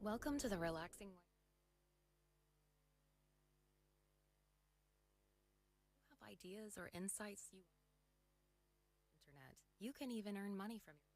Welcome to the relaxing way. You have ideas or insights you internet. You can even earn money from your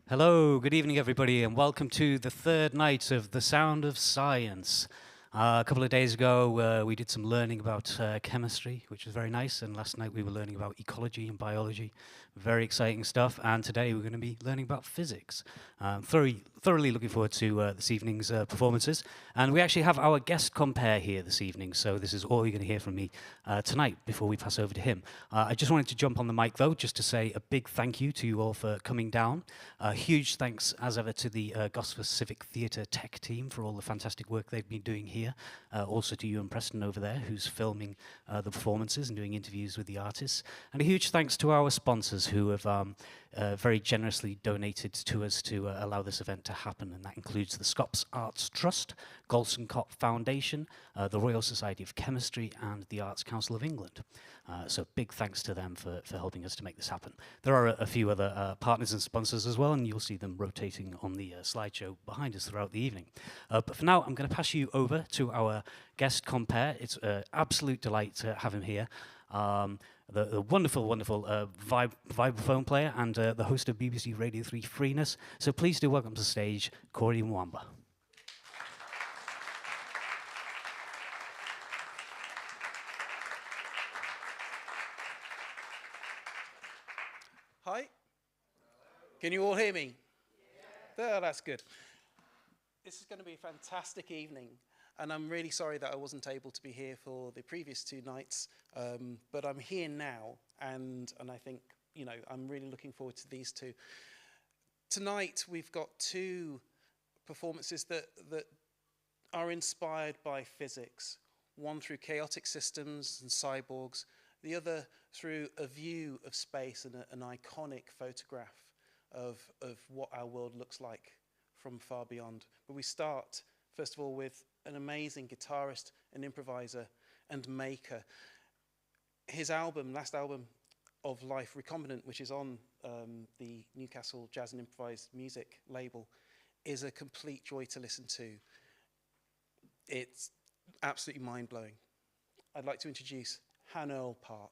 Hello, good evening, everybody, and welcome to the third night of The Sound of Science. A couple of days ago, we did some learning about chemistry, which was very nice, and last night we were learning about ecology and biology. Very exciting stuff, and today we're going to be learning about physics. Thoroughly looking forward to this evening's performances, and we actually have our guest compere here this evening, so this is all you're going to hear from me tonight before we pass over to him. I just wanted to jump on the mic, though, just to say a big thank you to you all for coming down. Huge thanks, as ever, to the Gosforth Civic Theatre tech team for all the fantastic work they've been doing here. Also to you and Preston over there, who's filming the performances and doing interviews with the artists. And a huge thanks to our sponsors who have very generously donated to us to allow this event to happen. And that includes the Scops Arts Trust, Golson Cott Foundation, the Royal Society of Chemistry, and the Arts Council of England. So big thanks to them for helping us to make this happen. There are a few other partners and sponsors as well, and you'll see them rotating on the slideshow behind us throughout the evening. But for now, I'm going to pass you over to our guest compere. It's an absolute delight to have him here. The wonderful vibraphone player and the host of BBC Radio 3 Freeness. So please do welcome to the stage, Corey Mwamba. Hi. Can you all hear me? Yeah. Oh, that's good. This is going to be a fantastic evening, and I'm really sorry that I wasn't able to be here for the previous two nights, but I'm here now, and I think, you know, I'm really looking forward to these two. Tonight we've got two performances that are inspired by physics, one through chaotic systems and cyborgs, the other through a view of space and an iconic photograph of what our world looks like from far beyond. But we start, first of all, with an amazing guitarist and improviser and maker. His album, last album of life, Recombinant, which is on the Newcastle Jazz and Improvised Music label, is a complete joy to listen to. It's absolutely mind-blowing. I'd like to introduce Han-Earl-Park.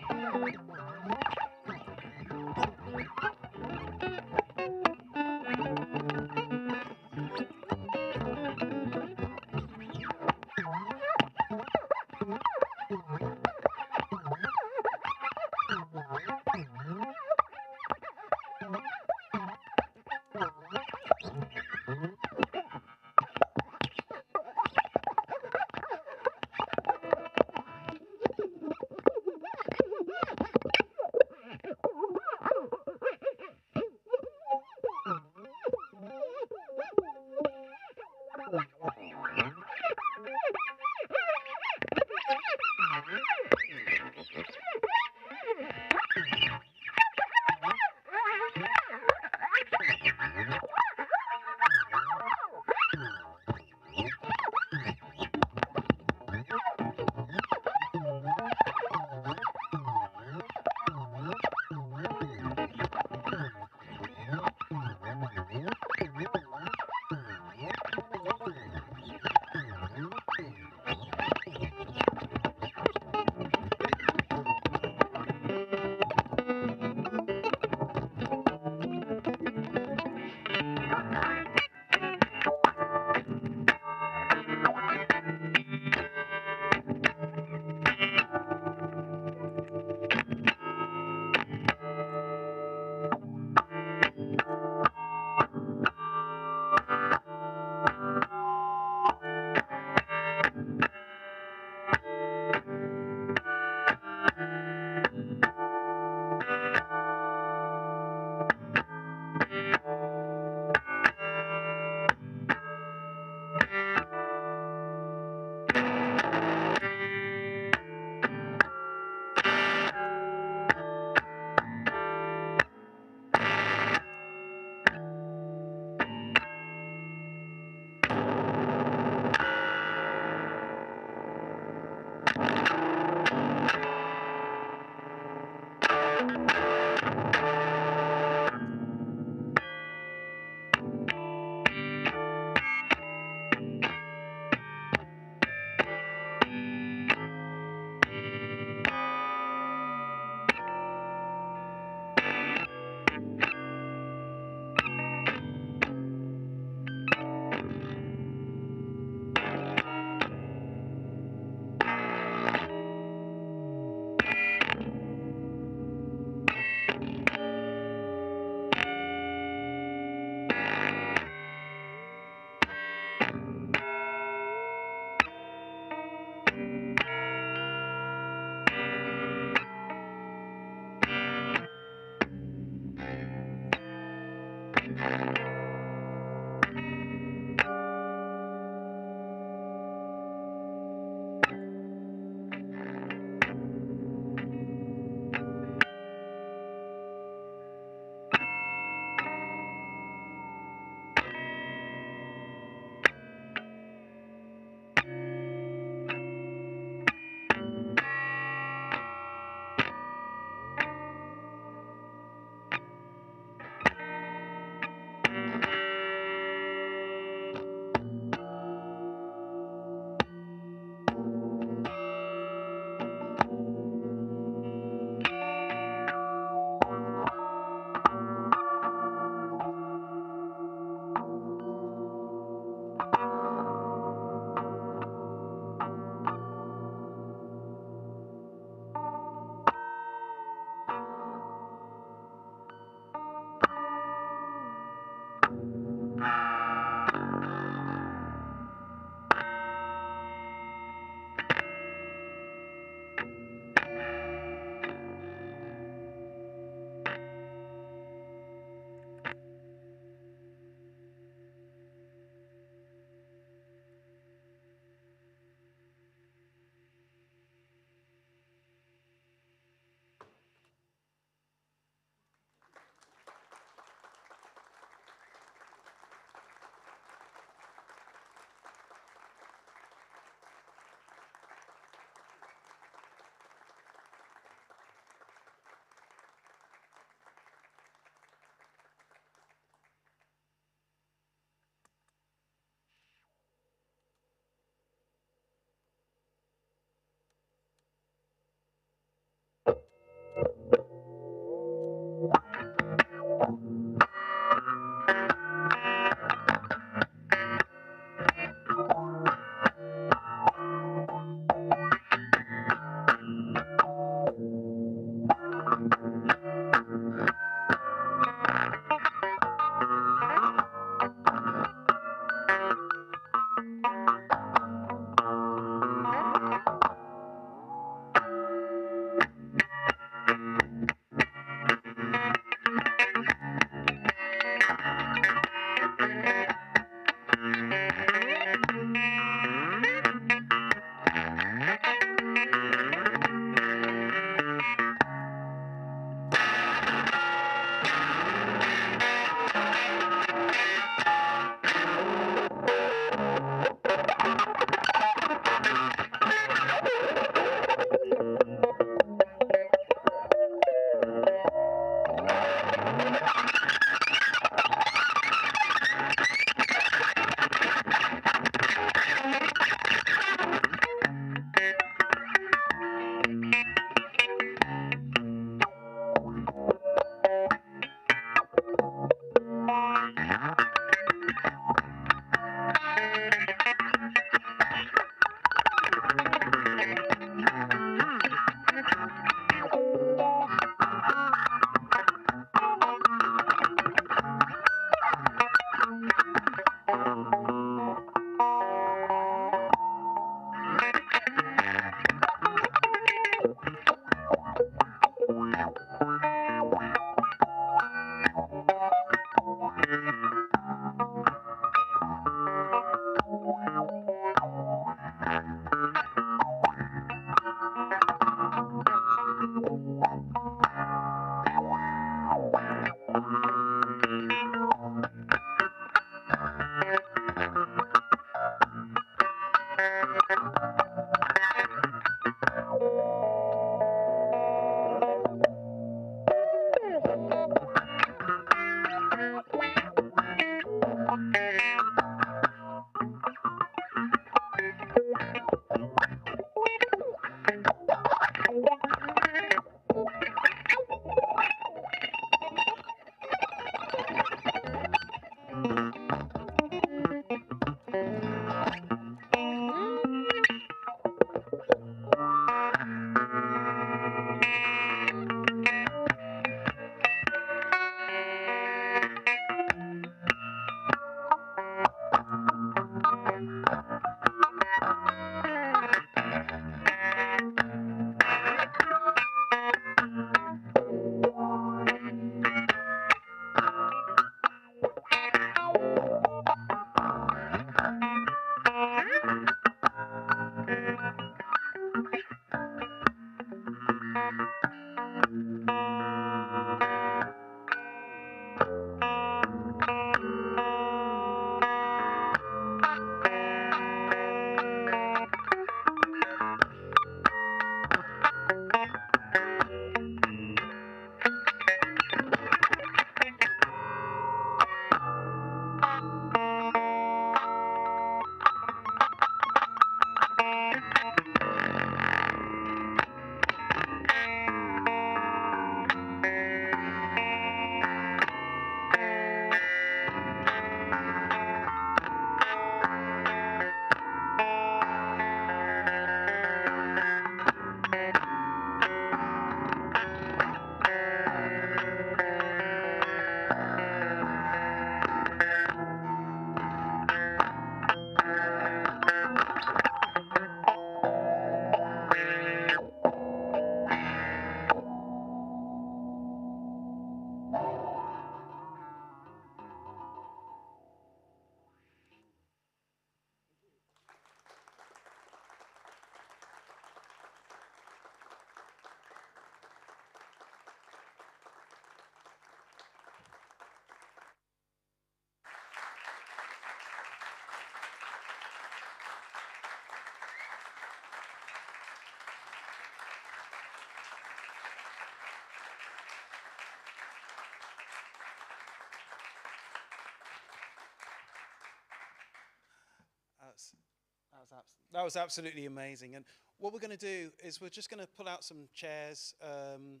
That was absolutely amazing. And what we're going to do is we're just going to pull out some chairs and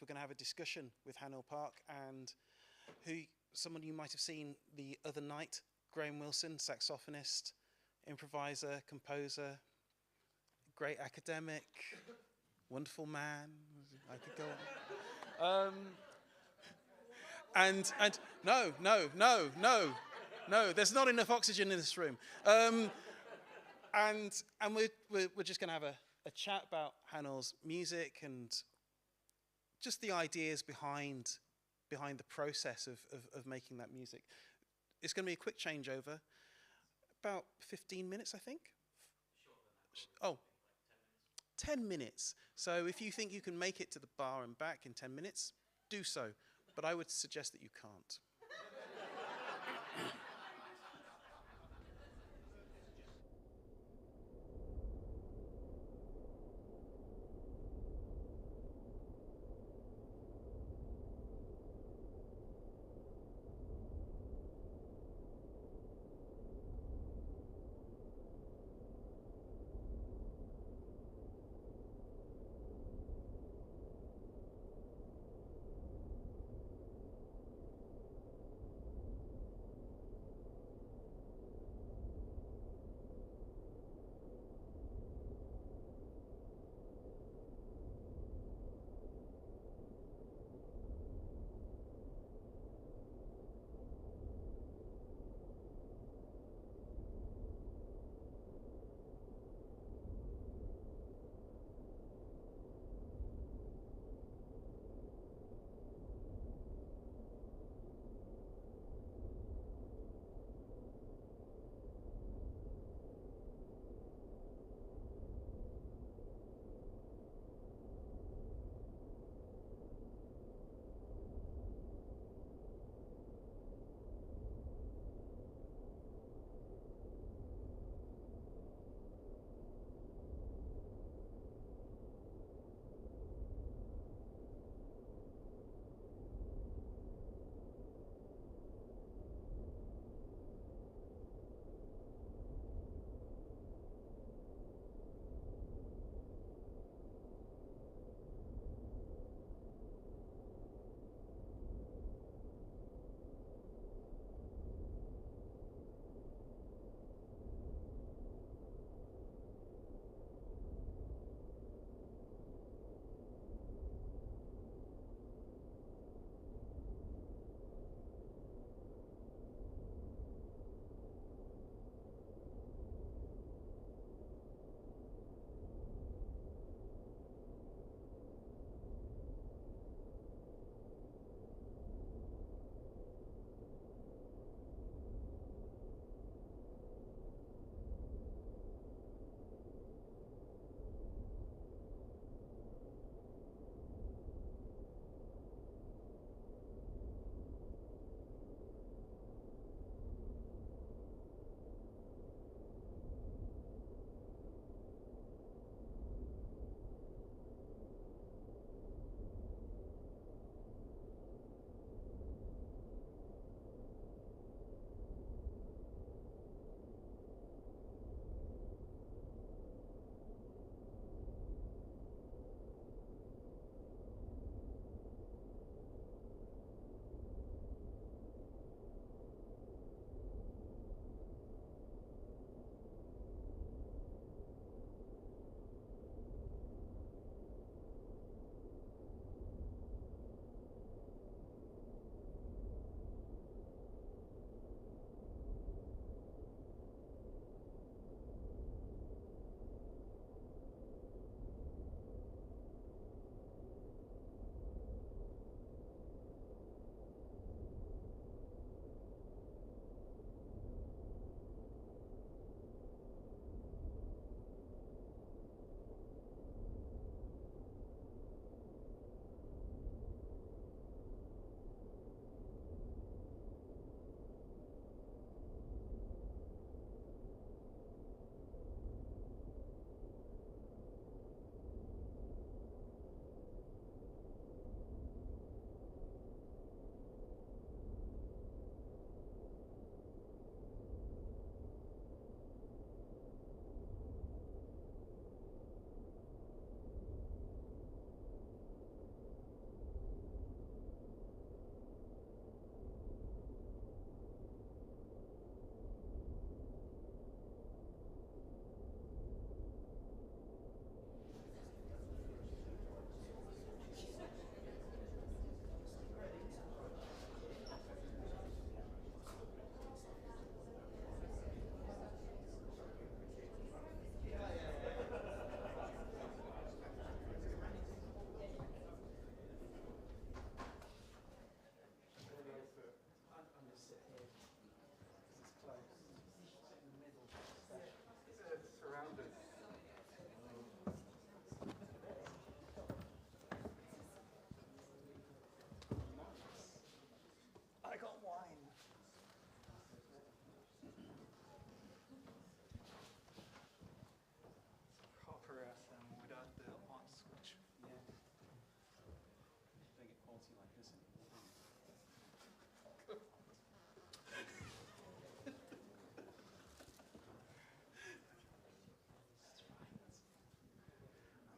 we're going to have a discussion with Han-Earl-Park and someone you might have seen the other night, Graham Wilson, saxophonist, improviser, composer, great academic, wonderful man. I could go on. And no, there's not enough oxygen in this room. And we're just going to have a chat about Han-Earl's music and just the ideas behind the process of making that music. It's going to be a quick changeover, about 15 minutes, I think. Oh, 10 minutes. So if you think you can make it to the bar and back in 10 minutes, do so. But I would suggest that you can't.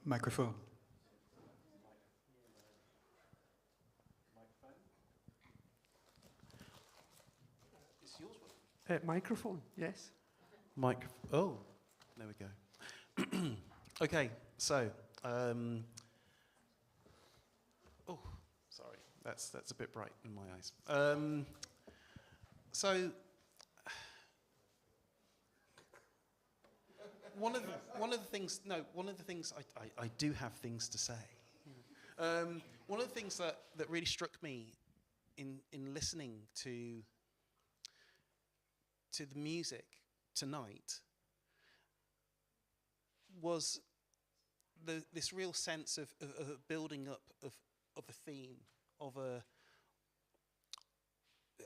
Microphone. Is yours working? Microphone, yes. Oh, there we go. Okay, so, oh, sorry, that's a bit bright in my eyes. So, one of the things I do have things to say. One of the things that really struck me in listening to the music tonight was this real sense of building up of a theme, of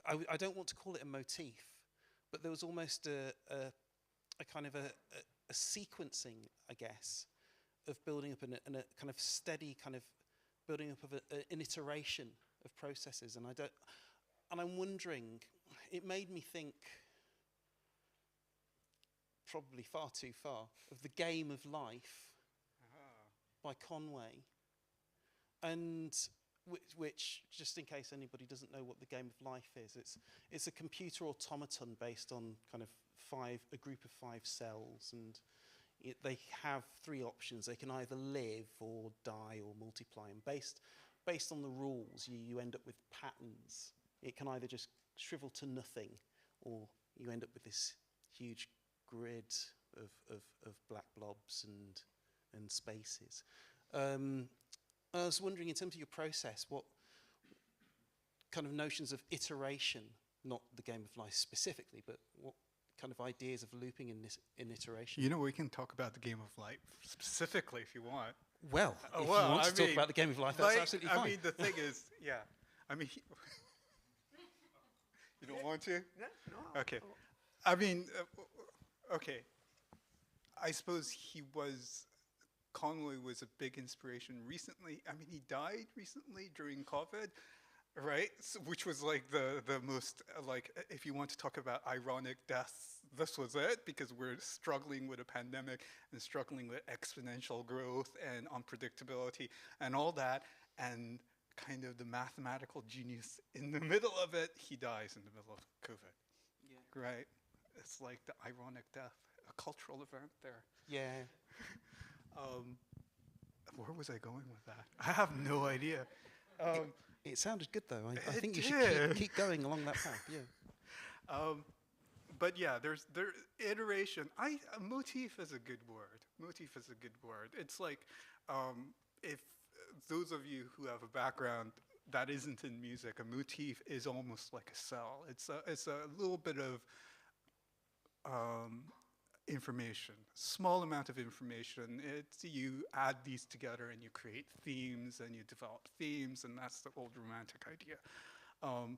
I don't want to call it a motif, but there was almost a kind of a sequencing, I guess, of building up and a kind of steady kind of building up of an iteration of processes. And I'm wondering, it made me think probably far too far of The Game of Life by Conway, and which, just in case anybody doesn't know what The Game of Life is, it's a computer automaton based on kind of a group of 5 cells, and they have 3 options. They can either live or die or multiply, and based on the rules, you end up with patterns. It can either just shrivel to nothing, or you end up with this huge grid of black blobs and spaces. I was wondering, in terms of your process, what kind of notions of iteration, not The Game of Life specifically, but what kind of ideas of looping in iteration? You know, we can talk about the Game of Life specifically if you want. Well, if you want to talk about the Game of Life, that's absolutely fine. I mean, the thing is, yeah. I mean, you don't want to? No. Okay. I mean, okay. I suppose Conway was a big inspiration recently. I mean, he died recently during COVID, right? So, which was like the most, like, if you want to talk about ironic deaths, this was it, because we're struggling with a pandemic and struggling with exponential growth and unpredictability and all that, and kind of the mathematical genius in the middle of it, he dies in the middle of COVID. Yeah. Right? It's like the ironic death, a cultural event there. Yeah. Where was I going with that? I have no idea. It sounded good, though. I think you should keep going along that path. Yeah. But yeah, there's iteration. Motif is a good word. Motif is a good word. It's like, if those of you who have a background that isn't in music, a motif is almost like a cell. It's a little bit of information, small amount of information. You add these together and you create themes and you develop themes, and that's the old romantic idea.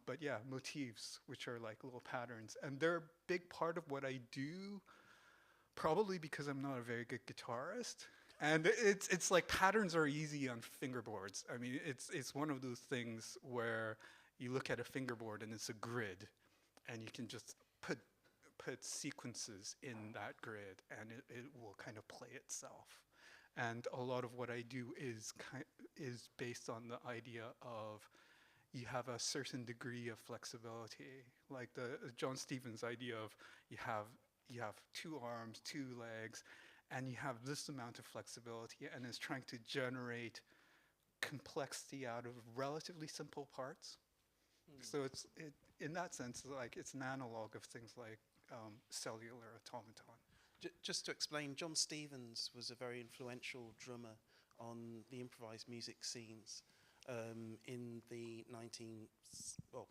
But yeah, motifs, which are like little patterns, and they're a big part of what I do, probably because I'm not a very good guitarist. And it's like patterns are easy on fingerboards. I mean, it's one of those things where you look at a fingerboard and it's a grid, and you can just put sequences in that grid, and it will kind of play itself. And a lot of what I do is based on the idea of you have a certain degree of flexibility, like the John Stevens idea of you have 2 arms, 2 legs, and you have this amount of flexibility, and it's trying to generate complexity out of relatively simple parts. So in that sense, like, it's an analog of things like cellular automaton. Just to explain, John Stevens was a very influential drummer on the improvised music scenes in the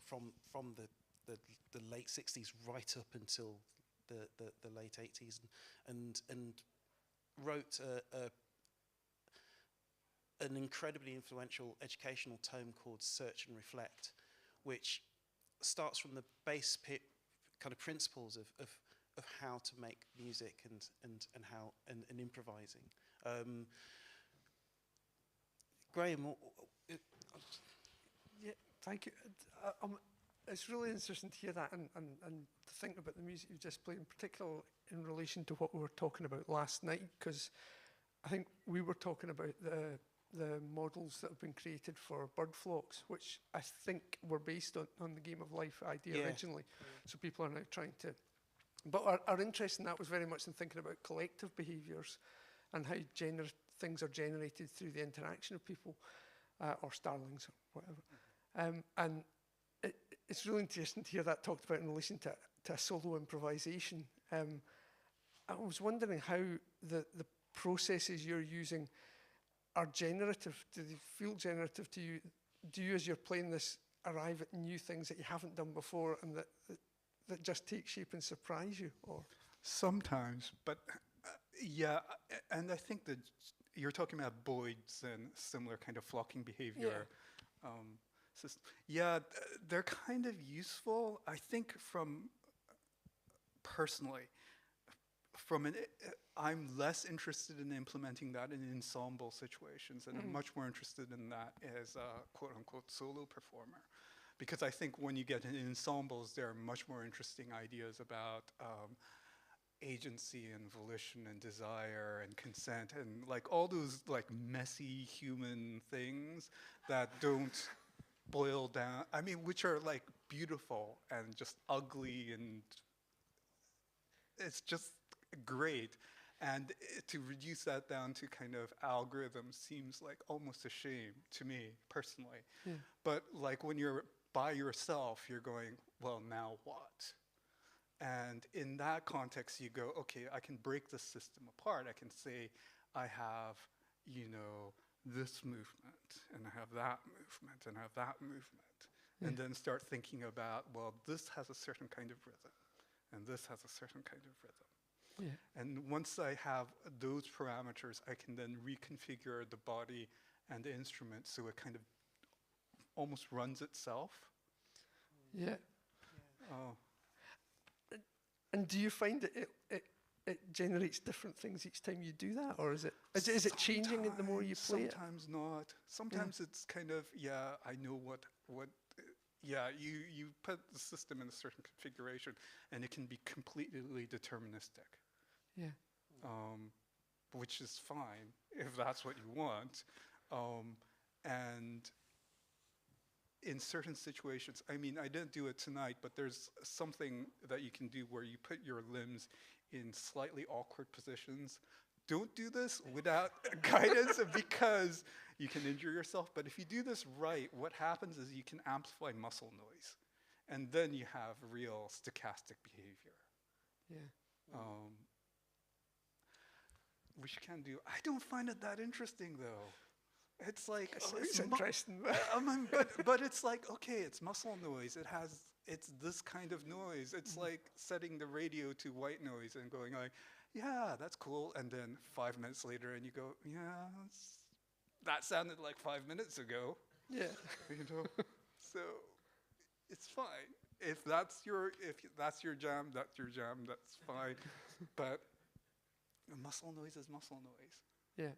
from the late 60s right up until the late 80s, and wrote an incredibly influential educational tome called Search and Reflect, which starts from the base kind of principles of how to make music and how and improvising. Graham, Yeah, thank you. It's really interesting to hear that and to think about the music you've just played, in particular in relation to what we were talking about last night, because I think we were talking about the models that have been created for bird flocks, which I think were based on the game of life idea originally. So people are now trying to, but our interest in that was very much in thinking about collective behaviours and how things are generated through the interaction of people or starlings or whatever. And it's really interesting to hear that talked about in relation to a solo improvisation. I was wondering how the processes you're using are generative. Do they feel generative to you? Do you, as you're playing this, arrive at new things that you haven't done before and that just take shape and surprise you? Or Sometimes, but yeah, and I think that you're talking about Boyd's and similar kind of flocking behavior. Yeah, they're kind of useful. I think personally, I'm less interested in implementing that in ensemble situations, and I'm much more interested in that as a quote-unquote solo performer. Because I think when you get in ensembles, there are much more interesting ideas about agency and volition and desire and consent and like all those like messy human things that don't boil down, I mean, which are like beautiful and just ugly, and it's just great. And to reduce that down to kind of algorithms seems like almost a shame to me personally. Yeah. But like when you're by yourself, you're going, well, now what? And in that context, you go, okay, I can break the system apart. I can say, I have, this movement, and I have that movement, and I have that movement. Yeah. And then start thinking about, well, this has a certain kind of rhythm, and this has a certain kind of rhythm. Yeah. And once I have those parameters, I can then reconfigure the body and the instrument so it kind of almost runs itself. Yeah. Oh. And do you find that it generates different things each time you do that, or is it changing the more you play it? Sometimes not. Sometimes it's kind of, I know what you put the system in a certain configuration, and it can be completely deterministic. Yeah. Which is fine if that's what you want. And in certain situations, I mean, I didn't do it tonight, but there's something that you can do where you put your limbs in slightly awkward positions. Don't do this without guidance because you can injure yourself. But if you do this right, what happens is you can amplify muscle noise. And then you have real stochastic behavior. Yeah. Which you can do. I don't find it that interesting, though. It's like it's interesting, but it's like, okay, it's muscle noise. It's this kind of noise. It's like setting the radio to white noise and going like, yeah, that's cool. And then 5 minutes later, and you go, yeah, that sounded like 5 minutes ago. Yeah, So it's fine. If that's your jam, that's your jam. That's fine. But muscle noise is muscle noise. Yeah.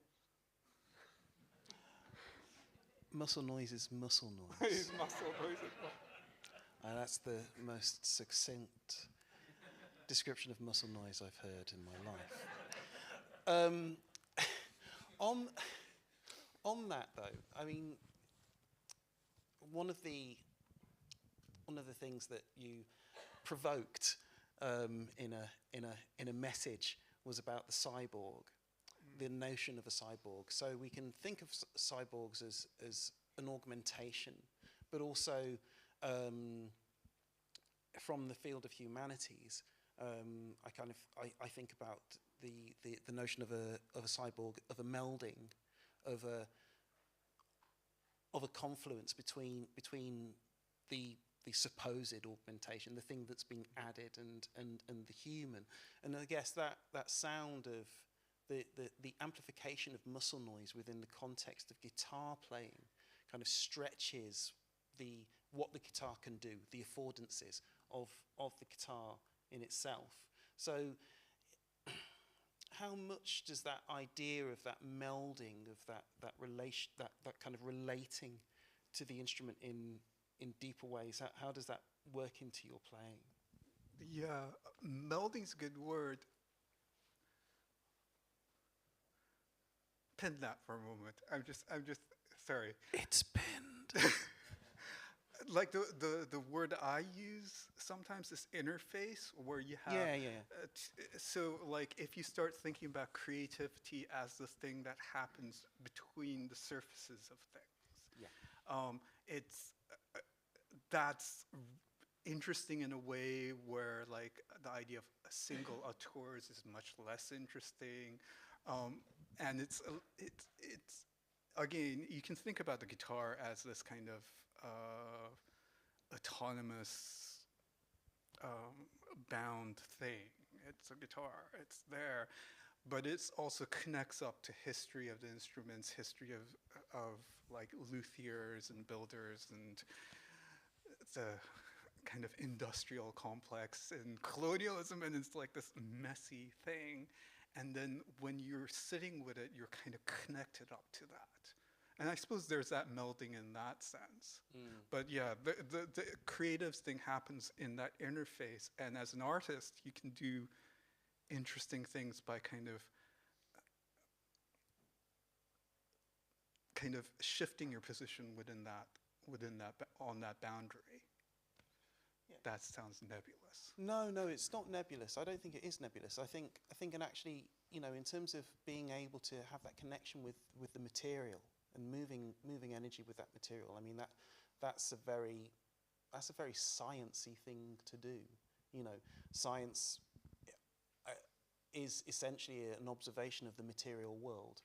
Muscle noise is muscle noise. Muscle noise. And that's the most succinct description of muscle noise I've heard in my life. On that though, I mean, one of the things that you provoked in a message was about the cyborg. The notion of a cyborg. So we can think of cyborgs as an augmentation, but also from the field of humanities, I think about the notion of a cyborg, of a melding, of a confluence between the supposed augmentation, the thing that's been added, and the human. And I guess that sound of the amplification of muscle noise within the context of guitar playing kind of stretches what the guitar can do, the affordances of the guitar in itself. So how much does that idea of that melding, of that relation, that kind of relating to the instrument in deeper ways, how does that work into your playing? Yeah, melding's a good word. pin that for a moment. I'm just sorry. It's pinned. Like the word I use sometimes is interface, where you have so like if you start thinking about creativity as this thing that happens between the surfaces of things, it's that's interesting in a way where like the idea of a single auteur is much less interesting, and it's again, you can think about the guitar as this kind of autonomous bound thing. It's a guitar, it's there, but it also connects up to history of the instruments, history of like luthiers and builders, and the kind of industrial complex and colonialism, and it's like this messy thing. And then when you're sitting with it, you're kind of connected up to that. And I suppose there's that melding in that sense. But yeah, the creative thing happens in that interface. And as an artist, you can do interesting things by kind of shifting your position within that on that boundary. Yeah. That sounds nebulous. No, it's not nebulous. I don't think it is nebulous. I think, and actually, you know, in terms of being able to have that connection with the material and moving energy with that material, I mean that's a very sciencey thing to do. You know, science is essentially an observation of the material world,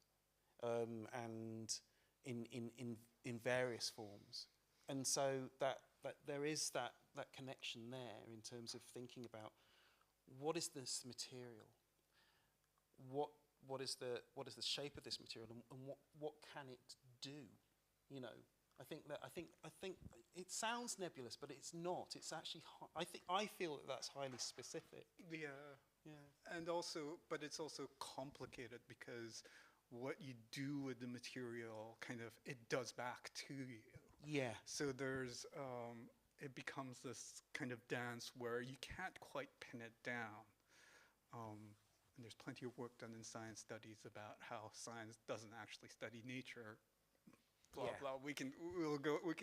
and in various forms, and so that there is that connection there in terms of thinking about what is this material, what is the shape of this material, and what can it do? You know, I think it sounds nebulous, but it's not. It's actually I feel that that's highly specific. Yeah. And also, but it's also complicated because what you do with the material kind of it does back to you. Yeah. So there's it becomes this kind of dance where you can't quite pin it down. And there's plenty of work done in science studies about how science doesn't actually study nature. Blah blah. We can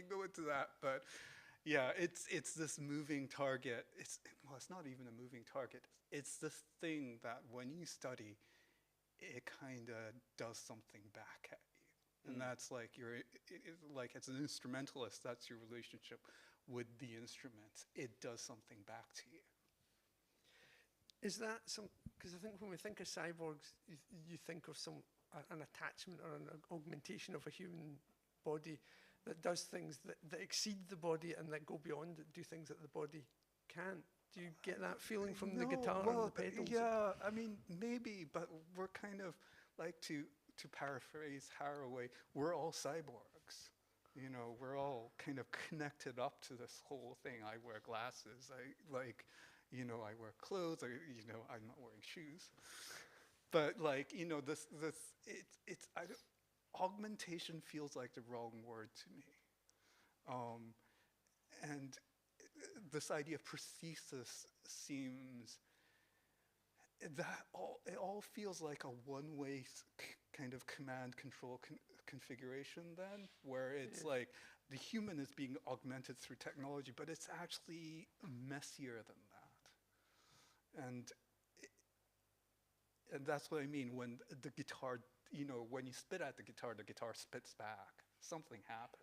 go into that, but yeah, it's this moving target. It's not even a moving target. It's this thing that when you study, it kind of does something back at you, and that's like like as an instrumentalist, that's your relationship with the instrument. It does something back to you. Is that some? Because I think when we think of cyborgs, you think of an attachment or an augmentation of a human body that does things that exceed the body and that go beyond it, do things that the body can't. Do you get that feeling from the guitar and the pedals? Yeah, I mean, maybe, but we're kind of like, to paraphrase Haraway, we're all cyborgs. You know, we're all kind of connected up to this whole thing. I wear glasses. I wear clothes. I'm not wearing shoes. But like, you know, augmentation feels like the wrong word to me. And this idea of prosthesis seems that it all feels like a one-way kind of command control configuration then, where it's like the human is being augmented through technology, but it's actually messier than that. And that's what I mean when the guitar, you know, when you spit at the guitar spits back. Something happens.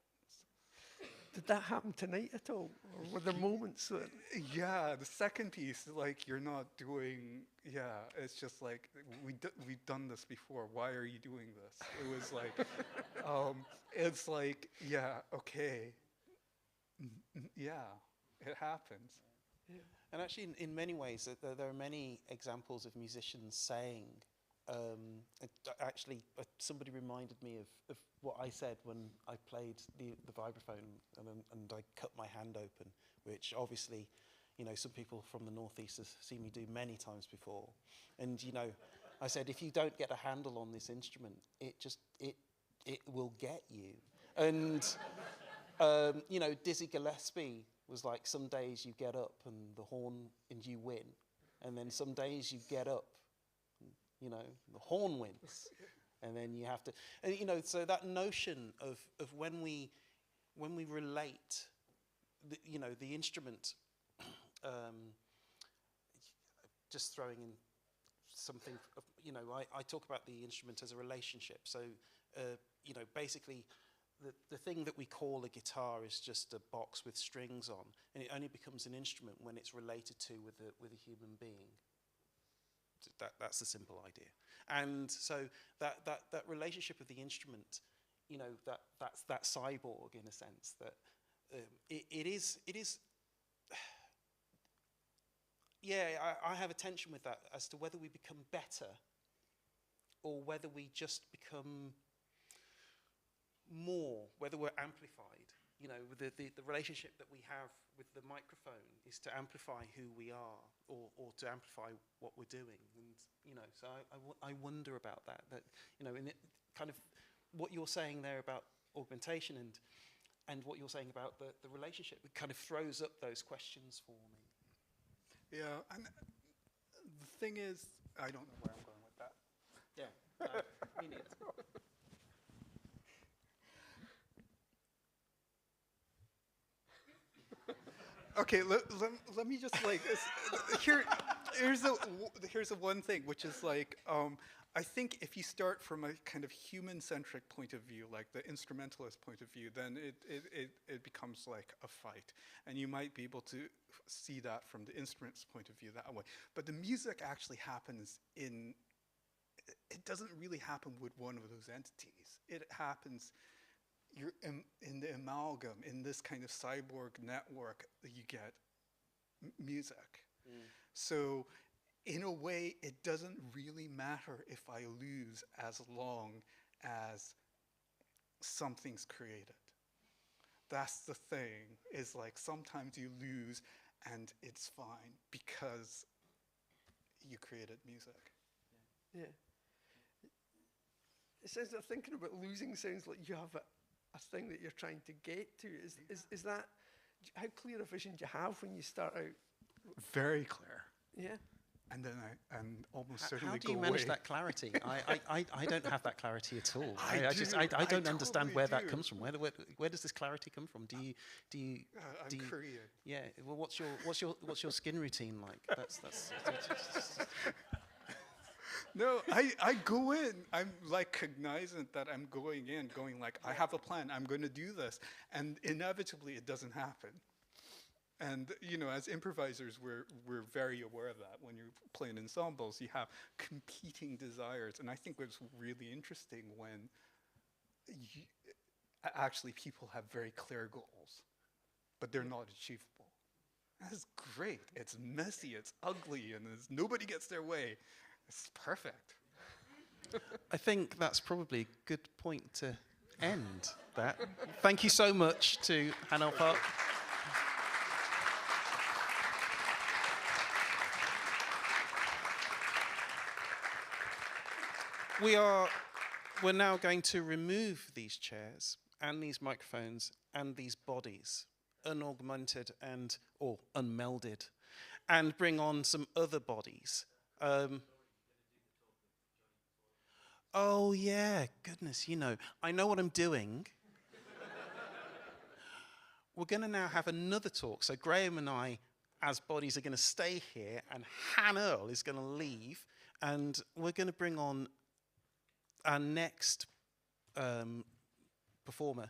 Did that happen tonight at all? Or were there moments that... Yeah, the second piece, like, you're not doing... Yeah, it's just like, we've done this before. Why are you doing this? It was like... it's like, yeah, okay. Yeah, it happens. Yeah. And actually, in many ways, there are many examples of musicians saying... somebody reminded me of what I said when I played the vibraphone and I cut my hand open, which obviously, you know, some people from the Northeast have seen me do many times before. And, you know, I said, if you don't get a handle on this instrument, it will get you. And, you know, Dizzy Gillespie was like, some days you get up and the horn and you win. And then some days you get up, you know, the horn wins. and then you have to, and, you know, so that notion of when we relate, you know, the instrument, just throwing in something, you know, I talk about the instrument as a relationship. So, you know, basically, the thing that we call a guitar is just a box with strings on, and it only becomes an instrument when it's related to with a human being. That's the simple idea. And so that relationship of the instrument, you know, that's that cyborg in a sense, that it is. Yeah, I have a tension with that as to whether we become better or whether we just become more, whether we're amplified. You know, the relationship that we have with the microphone is to amplify who we are, or to amplify what we're doing. And, you know, so I wonder about that, you know, in it, kind of what you're saying there about augmentation and what you're saying about the relationship, it kind of throws up those questions for me. Yeah, and the thing is, I don't know where I'm going with that. Yeah, me neither. Okay, let me just like here's the one thing, which is like I think if you start from a kind of human-centric point of view, like the instrumentalist point of view, then it becomes like a fight, and you might be able to see that from the instrument's point of view that way. But the music actually happens in. It doesn't really happen with one of those entities. It happens. You're in the amalgam, in this kind of cyborg network, you get music. Mm. So in a way, it doesn't really matter if I lose as long as something's created. That's the thing, is like sometimes you lose and it's fine because you created music. Yeah. It sounds like thinking about losing sounds like you have a thing that you're trying to get to. Is that, how clear a vision do you have when you start out? Very clear. Yeah. And then I'm almost certainly how do you manage that clarity? I don't have that clarity at all. I don't understand totally where that comes from. Where does this clarity come from? Do you I'm Korean. Yeah. Well, what's your skin routine like? That's No, I go in. I'm like cognizant that I'm going in, going like, I have a plan. I'm going to do this. And inevitably, it doesn't happen. And, you know, as improvisers, we're very aware of that. When you're playing ensembles, you have competing desires. And I think what's really interesting when actually people have very clear goals, but they're not achievable. That's great. It's messy, it's ugly, and nobody gets their way. It's perfect. I think that's probably a good point to end that. Thank you so much to Han-Earl-Park. We're now going to remove these chairs and these microphones and these bodies, unaugmented or unmelded, and bring on some other bodies. Oh yeah, goodness, you know, I know what I'm doing. We're going to now have another talk. So Graham and I, as bodies, are going to stay here, and Han-Earl is going to leave, and we're going to bring on our next performer,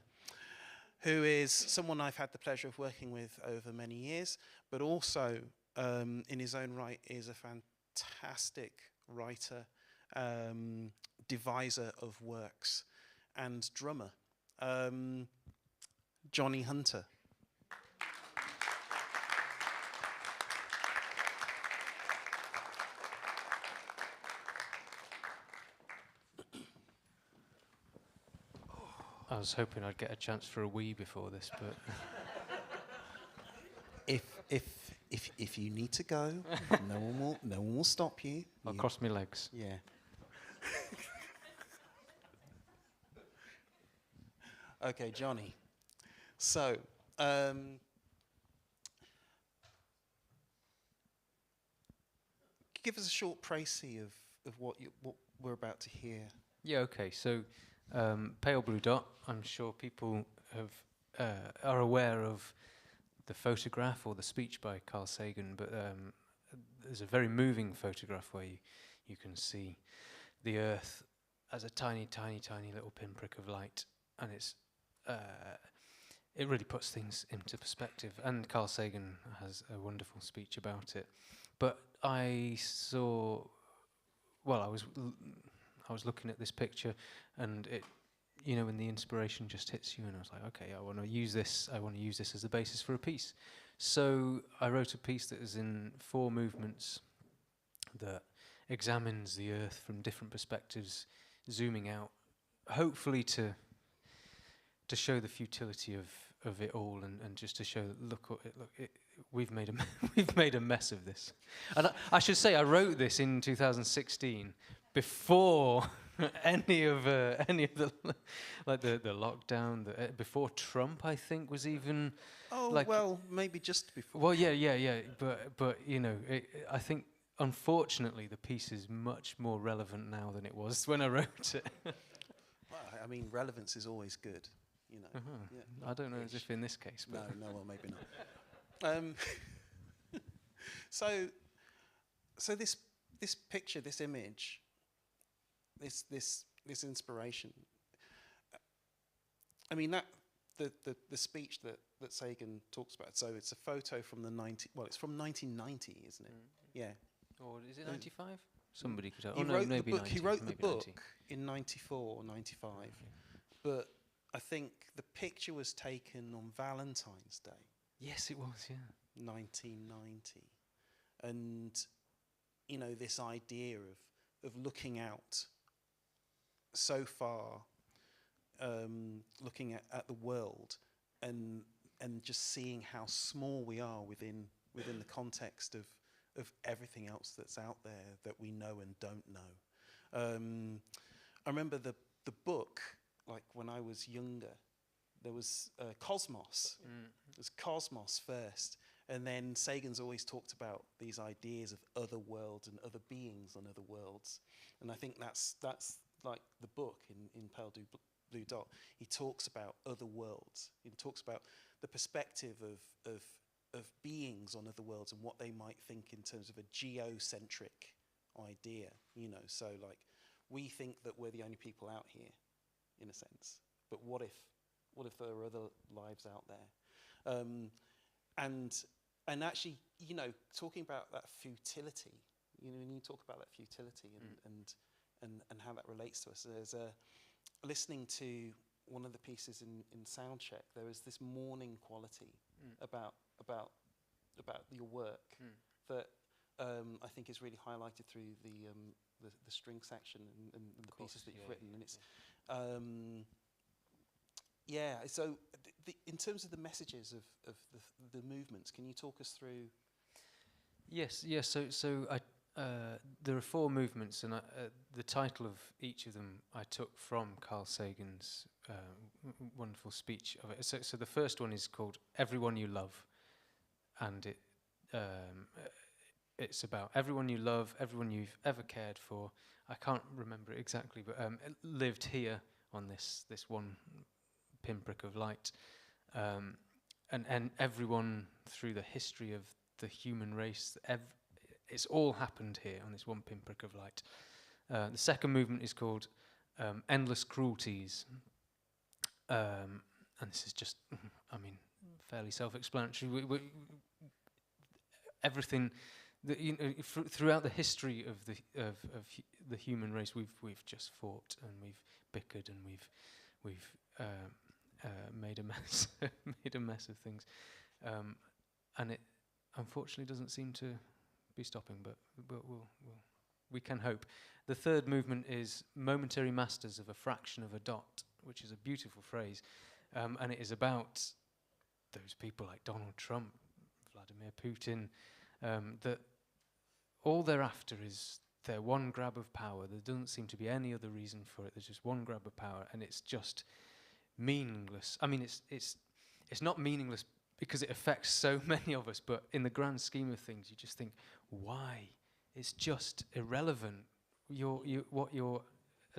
who is someone I've had the pleasure of working with over many years, but also, in his own right, is a fantastic writer, deviser of works, and drummer, Johnny Hunter. I was hoping I'd get a chance for a wee before this, but if you need to go, no one will stop you. I'll cross my legs. Yeah. Okay, Johnny. So, give us a short précis of what we're about to hear. Yeah, okay. So, pale blue dot. I'm sure people are aware of the photograph or the speech by Carl Sagan, but there's a very moving photograph where you can see the Earth as a tiny, tiny, tiny little pinprick of light, and it really puts things into perspective. And Carl Sagan has a wonderful speech about it. But I was looking at this picture, and it, when the inspiration just hits you, and I was like, okay, I want to use this as the basis for a piece. So I wrote a piece that is in 4 movements that examines the Earth from different perspectives, zooming out, hopefully to show the futility of it all, and just to show that we've made a mess of this. And I should say I wrote this in 2016 before any of the lockdown, before Trump, I think, was even. Oh, well, maybe just before. Well, yeah. But I think unfortunately the piece is much more relevant now than it was when I wrote it. Well, I mean, relevance is always good, Yeah, I don't know as if in this case. But no, well, maybe not. So this picture, this image, this inspiration. I mean, that the speech that Sagan talks about. So it's a photo from it's from 1990, isn't it? Yeah. Or is it 95? Somebody could tell. He wrote the book. 90, He wrote the book 90. in 94 or 95, but I think the picture was taken on Valentine's Day. Yes, it was. Yeah. 1990, and this idea of looking out so far, looking at the world, and just seeing how small we are within the context of everything else that's out there that we know and don't know. I remember the book, like when I was younger, there was Cosmos. It was Cosmos first, and then Sagan's always talked about these ideas of other worlds and other beings on other worlds, and I think that's like the book in Pale Blue Dot. He talks about other worlds. He talks about the perspective of beings on other worlds and what they might think in terms of a geocentric idea. So like we think that we're the only people out here, in a sense. But what if there are other lives out there? And actually, talking about that futility. When you talk about that futility and how that relates to us, there's listening to one of the pieces in Soundcheck. There is this mourning quality about your work that I think is really highlighted through the string section and the pieces that you've written. And it's So in terms of the messages of the movements, can you talk us through? Yes. So there are 4 movements, and the title of each of them I took from Carl Sagan's wonderful speech of it. So the first one is called "Everyone You Love," and it's about everyone you love, everyone you've ever cared for. I can't remember it exactly, but lived here on this one pinprick of light, and everyone through the history of the human race. It's all happened here on this one pinprick of light. The second movement is called "Endless Cruelties," and this is just, fairly self-explanatory. Everything that, throughout the history of the human race, we've just fought and we've bickered and we've made a mess made a mess of things, and it unfortunately doesn't seem to be stopping, but we can hope. The third movement is "Momentary Masters of a Fraction of a Dot," which is a beautiful phrase, and it is about those people like Donald Trump, Vladimir Putin, that all they're after is their one grab of power. There doesn't seem to be any other reason for it. There's just one grab of power, and it's just meaningless. It's not meaningless because it affects so many of us, but in the grand scheme of things, you just think, why? It's just irrelevant. What you're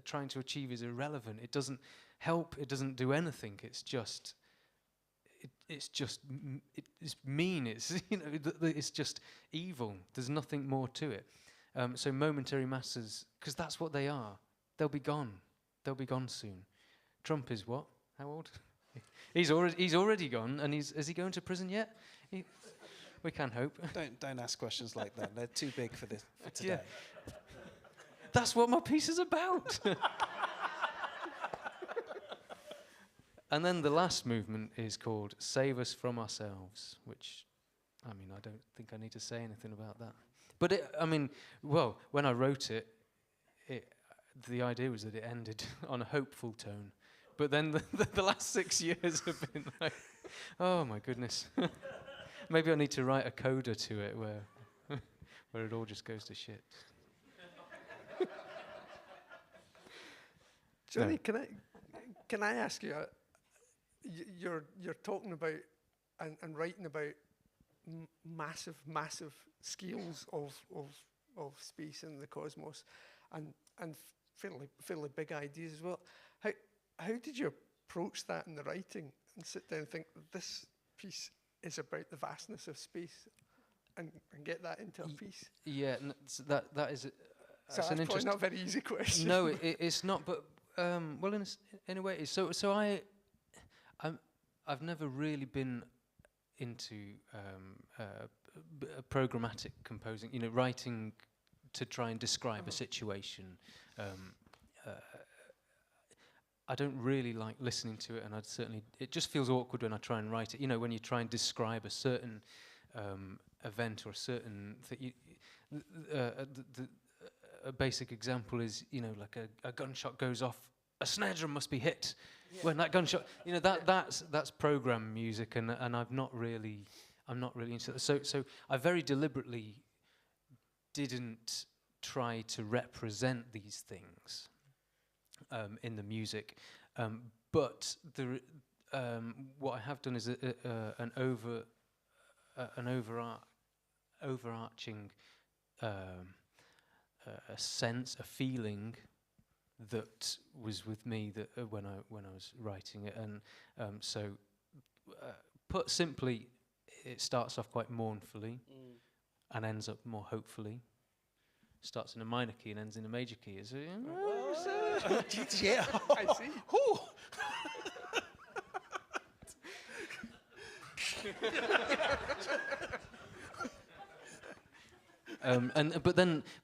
trying to achieve is irrelevant. It doesn't help. It doesn't do anything. It's just it's mean. It's it's just evil. There's nothing more to it. So momentary masses, because that's what they are. They'll be gone. They'll be gone soon. Trump is what? How old? He's already gone, and is he going to prison yet? We can hope. Don't ask questions like that. They're too big for this for today. Yeah. That's what my piece is about. And then the last movement is called Save Us From Ourselves, which, I mean, I don't think I need to say anything about that. But when I wrote it, the idea was that it ended on a hopeful tone. But then the last 6 years have been like, oh my goodness. Maybe I need to write a coda to it where it all just goes to shit. Johnny, can I ask you? You're talking about and writing about massive scales of space and the cosmos, and fairly big ideas as well. How did you approach that in the writing and sit down and think this piece is about the vastness of space and get that into a piece? Yeah, that is. That's an probably not a very easy question. No, it's not. But well, in a way, it is. So I've never really been into programmatic composing. Writing to try and describe a situation. I don't really like listening to it, and it just feels awkward when I try and write it. When you try and describe a certain event or a certain thing. A basic example is, like a gunshot goes off, a snare drum must be hit. Yeah. When that gunshot, that's program music, and I'm not really into that. So I very deliberately didn't try to represent these things in the music, but what I have done is an overarching a sense, a feeling that was with me that when I was writing it, and so put simply, it starts off quite mournfully and ends up more hopefully. Starts in a minor key and ends in a major key. Is it? Yeah, I see.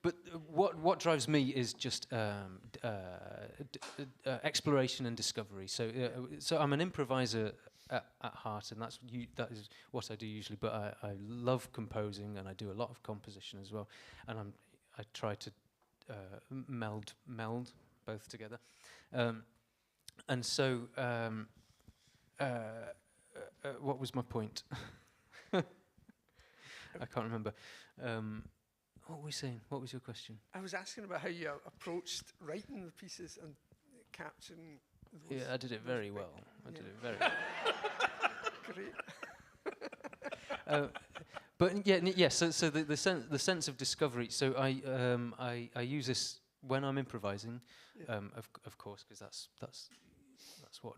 But what drives me is just exploration and discovery. So I'm an improviser at heart, and that is what I do usually. But I love composing, and I do a lot of composition as well. And I try to meld both together. And so, what was my point? I can't remember. What were we saying? What was your question? I was asking about how you approached writing the pieces and capturing those. Yeah, I did it very well. I did it very well. Great. But yeah. So the sense of discovery. So I use this when I'm improvising, of course, because that's what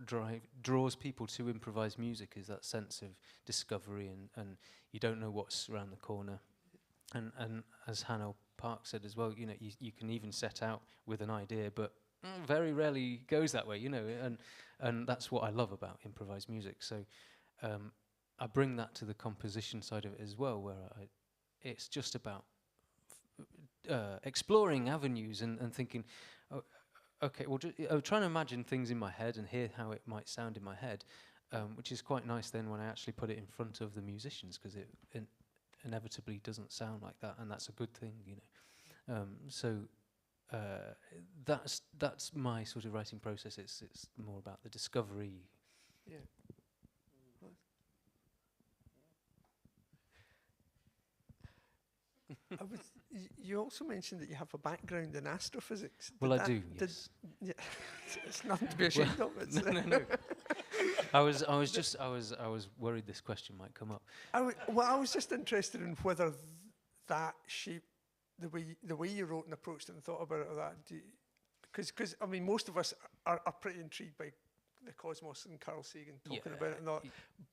draws people to improvise music, is that sense of discovery, and you don't know what's around the corner. And as Han-Earl-Park said as well, you can even set out with an idea, but very rarely goes that way, and that's what I love about improvised music. So I bring that to the composition side of it as well, where it's just about exploring avenues and thinking, okay, well, I'm trying to imagine things in my head and hear how it might sound in my head, which is quite nice then when I actually put it in front of the musicians, because it inevitably doesn't sound like that, and that's a good thing, So that's my sort of writing process. It's more about the discovery. Yeah. You also mentioned that you have a background in astrophysics. Well, I do. Yes. Yeah, it's nothing to be ashamed of. It's no. I was worried this question might come up. I was just interested in whether that shaped the way you wrote and approached it and thought about it. Or that Because I mean, most of us are pretty intrigued by the cosmos and Carl Sagan talking about it and that,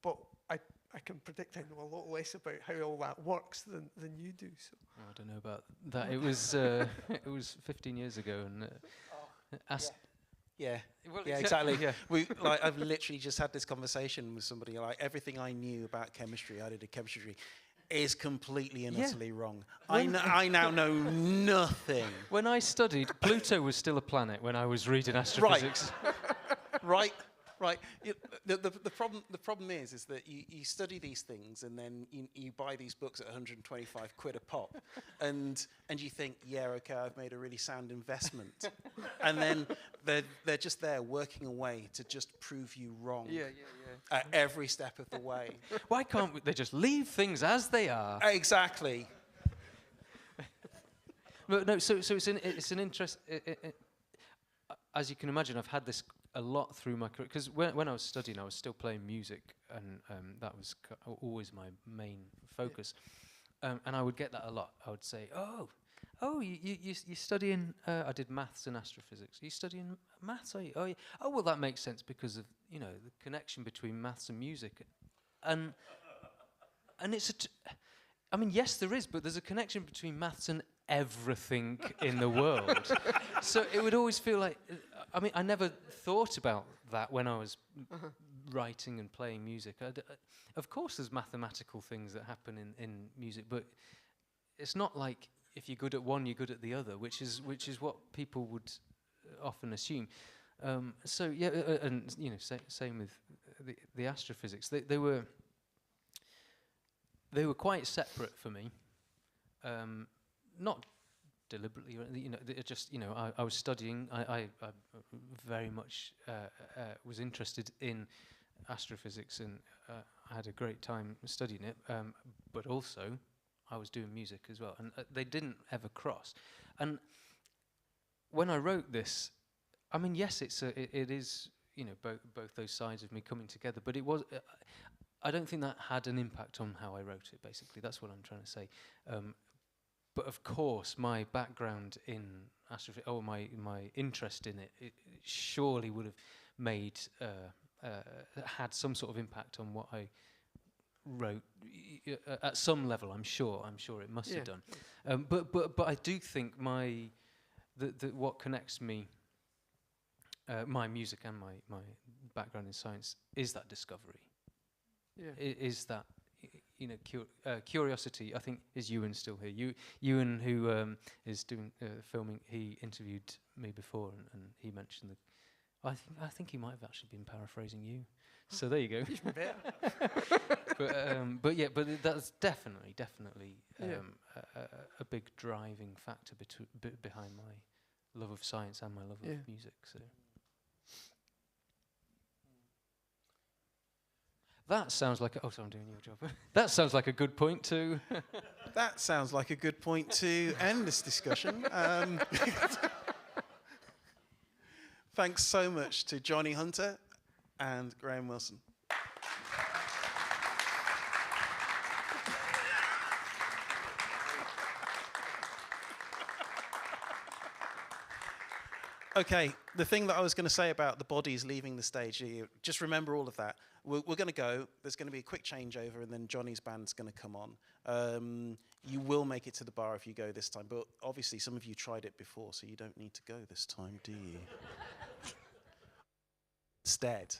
but I can predict I know a lot less about how all that works than you do. So I don't know about that. It was it was 15 years ago, and Yeah, Well, yeah, exactly, exactly. I've literally just had this conversation with somebody. Like, everything I knew about chemistry, I did a chemistry degree, is completely and utterly wrong. I now know nothing. When I studied, Pluto was still a planet when I was reading astrophysics. Right. The problem is that you study these things, and then you buy these books at 125 quid a pop, and you think, yeah, okay, I've made a really sound investment, and then they're just there working away to just prove you wrong. At every step of the way. Why can't they just leave things as they are? Exactly. No, so it's an interest. As you can imagine, I've had this a lot through my career, because when I was studying, I was still playing music, and that was always my main focus. And I would get that a lot. I would say, "Oh, you're studying." I did maths and astrophysics. Are you studying maths? Are you? Oh, yeah. Oh, well, that makes sense because of the connection between maths and music, and it's I mean, yes, there is, but there's a connection between maths and everything in the world. So it would always feel like, I mean, I never thought about that when I was writing and playing music. Of course, there's mathematical things that happen in music, but it's not like if you're good at one, you're good at the other, which is what people would often assume. So yeah, and same with the astrophysics. They were quite separate for me, not deliberately. I was studying. I very much was interested in astrophysics, and I had a great time studying it. But also, I was doing music as well, and they didn't ever cross. And when I wrote this, I mean, yes, it is both those sides of me coming together, but it was. I don't think that had an impact on how I wrote it, basically. That's what I'm trying to say. But of course, my background in astrophysics, my interest in it surely would have made, had some sort of impact on what I wrote at some level. I'm sure it must have done. But I do think what connects me, my music and my background in science, is that discovery. Is that curiosity? I think is Ewan still here? Ewan, who is doing filming, he interviewed me before, and he mentioned I think he might have actually been paraphrasing you. So there you go. Even better. but that's definitely a big driving factor behind my love of science and my love of music. So. That sounds like I'm doing your job. That sounds like a good point to. That sounds like a good point to end this discussion. Thanks so much to Johnny Hunter and Graham Wilson. Okay, the thing that I was going to say about the bodies leaving the stage, just remember all of that. We're going to go. There's going to be a quick changeover, and then Johnny's band's going to come on. You will make it to the bar if you go this time, but obviously some of you tried it before, so you don't need to go this time, do you? Instead.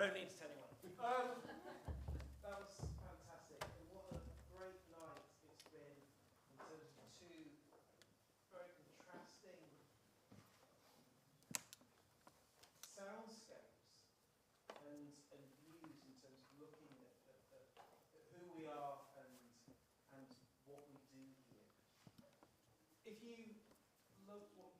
don't need to tell anyone. That was fantastic. And what a great night it's been in terms of two very contrasting soundscapes and views in terms of looking at who we are and what we do here. If you look what